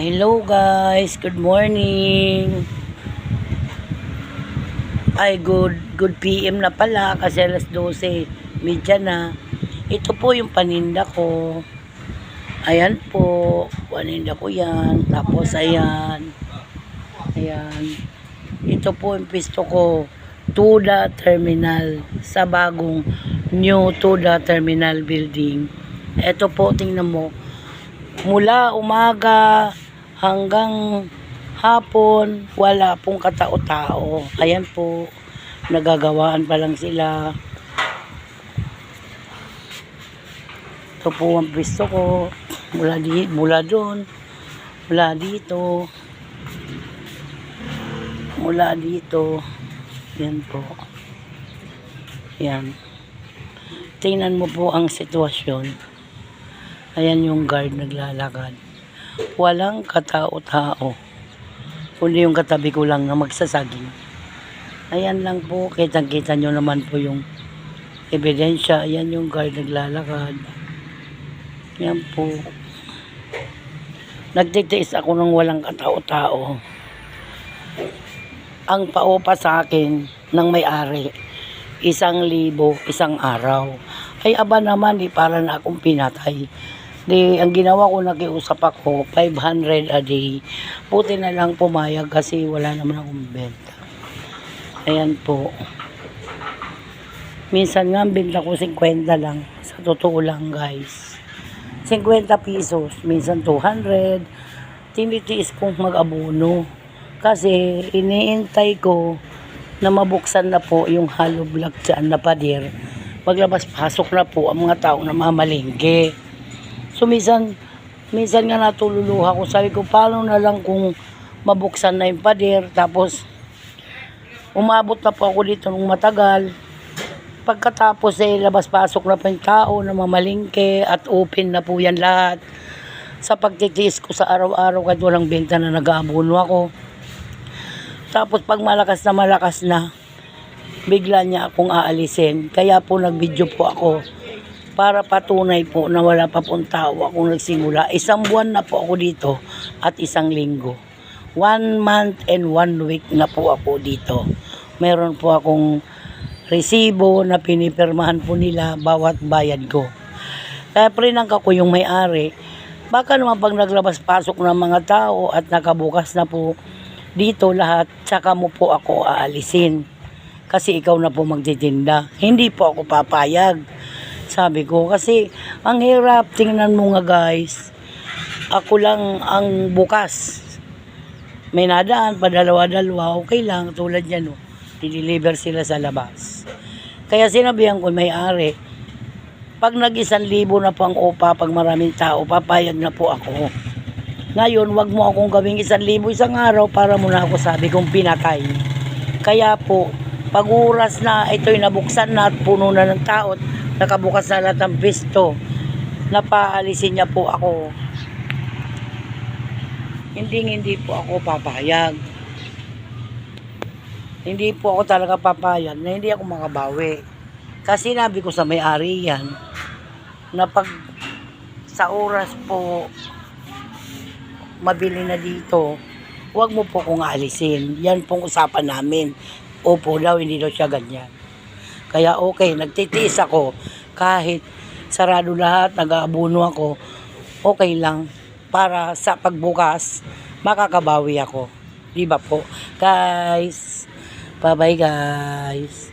Hello guys, good morning. Ay, good PM na pala kasi alas 12, media na. Ito po yung paninda ko. Ayan po, paninda ko yan. Tapos ayan. Ayan. Ito po yung pisto ko. Tuda Terminal. Sa bagong new Tuda Terminal building. Ito po, tingnan mo. Mula umaga hanggang hapon, wala pong katao-tao. Ayan po, nagagawaan pa lang sila. Ito po ang pwesto ko. Mula doon, mula dito, mula dito. Yan po. Yan. Tingnan mo po ang sitwasyon. Ayan yung guard naglalakad. Walang katao-tao. Kundi yung katabi ko lang na magsasaging. Ayan lang po. Kitang-kita nyo naman po yung ebidensya. Ayan yung guard naglalakad. Ayan po. Nagtitiis ako ng walang katao-tao. Ang paupa sa akin ng may-ari, 1,000 isang araw. Ay aba naman, di para na akong pinatay. Di, ang ginawa ko, nakiusap ako, 500 a day. Buti na lang pumayag kasi wala naman akong benta. Ayan po. Minsan nga, benta ko 50 lang. Sa totoo lang, guys. 50 pesos, minsan 200. Tinitiis kong mag-abono. Kasi iniintay ko na mabuksan na po yung hollow block dyan na pader. Paglabas-pasok na po ang mga tao na mamalengke. So minsan nga natululuha ko. Sabi ko, paano na lang kung mabuksan na yung pader. Tapos umabot na po ako dito nung matagal. Pagkatapos labas-pasok na po yung tao na mamalengke at open na po yan lahat. Sa pagtitiis ko sa araw-araw kahit walang benta na nag-aabono ako. Tapos pag malakas na, bigla niya akong aalisin. Kaya po nag-video po ako para patunay po na wala pa pong tao akong nagsimula. 1 buwan na po ako dito at 1 linggo. 1 month and 1 week na po ako dito. Meron po akong resibo na pinipirmahan po nila bawat bayad ko. Kaya prinangka ko yung may-ari. Baka naman pag naglabas-pasok ng mga tao at nakabukas na po dito lahat, tsaka mo po ako aalisin. Kasi ikaw na po magtitinda. Hindi po ako papayag. Sabi ko, kasi ang hirap, tingnan mo nga guys. Ako lang ang bukas. May nadaan pa dalawa-dalawa, okay lang, tulad yan, no. I-deliver sila sa labas. Kaya sinabihan ko may-ari, pag nag-1,000 na po ang upa, pag maraming tao, papayag na po ako. Ngayon, wag mo akong gawing 1,000 isang araw para muna ako sabi kong pinatay. Kaya po, pag oras na ito'y nabuksan na at puno na ng tao, nakabukas na lahat ng pisto, napaalisin niya po ako. Hindi po ako papayag. Hindi po ako talaga papayag na hindi ako makabawi. Kasi sinabi ko sa may-ari yan, na pag sa oras po, mabili na dito, huwag mo po kong aalisin. Yan pong usapan namin. Opo daw, hindi daw siya ganyan. Kaya okay, nagtitiis ako. Kahit sarado lahat, nag-aabono ako, okay lang. Para sa pagbukas, makakabawi ako. Di ba po? Guys, bye-bye guys.